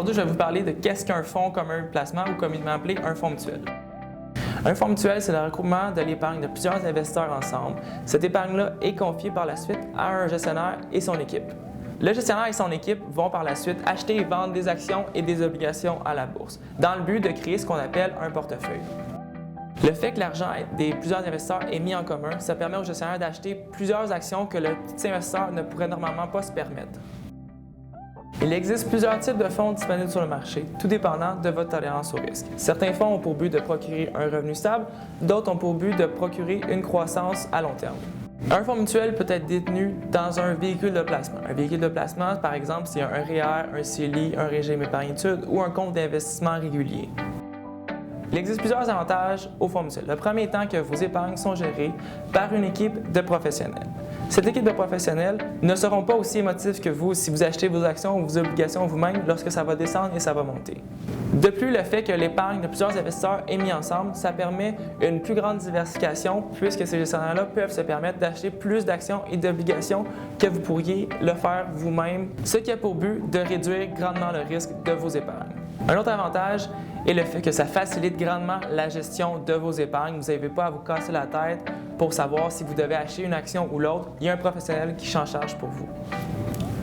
Aujourd'hui, je vais vous parler de qu'est-ce qu'un fonds commun de placement ou communément appelé un fonds mutuel. Un fonds mutuel, c'est le regroupement de l'épargne de plusieurs investisseurs ensemble. Cette épargne-là est confiée par la suite à un gestionnaire et son équipe. Le gestionnaire et son équipe vont par la suite acheter et vendre des actions et des obligations à la bourse, dans le but de créer ce qu'on appelle un portefeuille. Le fait que l'argent des plusieurs investisseurs est mis en commun, ça permet au gestionnaire d'acheter plusieurs actions que le petit investisseur ne pourrait normalement pas se permettre. Il existe plusieurs types de fonds disponibles sur le marché, tout dépendant de votre tolérance au risque. Certains fonds ont pour but de procurer un revenu stable, d'autres ont pour but de procurer une croissance à long terme. Un fonds mutuel peut être détenu dans un véhicule de placement. Un véhicule de placement, par exemple, c'est un REER, un CELI, un régime épargne-études ou un compte d'investissement régulier. Il existe plusieurs avantages au fonds mutuel. Le premier étant que vos épargnes sont gérées par une équipe de professionnels. Cette équipe de professionnels ne seront pas aussi émotifs que vous si vous achetez vos actions ou vos obligations vous-même lorsque ça va descendre et ça va monter. De plus, le fait que l'épargne de plusieurs investisseurs est mise ensemble, ça permet une plus grande diversification puisque ces gestionnaires-là peuvent se permettre d'acheter plus d'actions et d'obligations que vous pourriez le faire vous-même, ce qui a pour but de réduire grandement le risque de vos épargnes. Un autre avantage est le fait que ça facilite grandement la gestion de vos épargnes. Vous n'avez pas à vous casser la tête pour savoir si vous devez acheter une action ou l'autre. Il y a un professionnel qui s'en charge pour vous.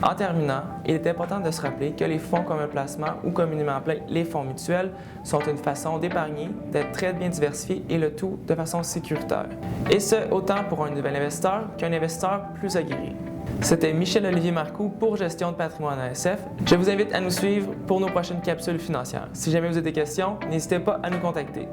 En terminant, il est important de se rappeler que les fonds communs de placement ou communément appelés les fonds mutuels sont une façon d'épargner, d'être très bien diversifié et le tout de façon sécuritaire. Et ce, autant pour un nouvel investisseur qu'un investisseur plus aguerri. C'était Michel-Olivier Marcoux pour Gestion de patrimoine ASF. Je vous invite à nous suivre pour nos prochaines capsules financières. Si jamais vous avez des questions, n'hésitez pas à nous contacter.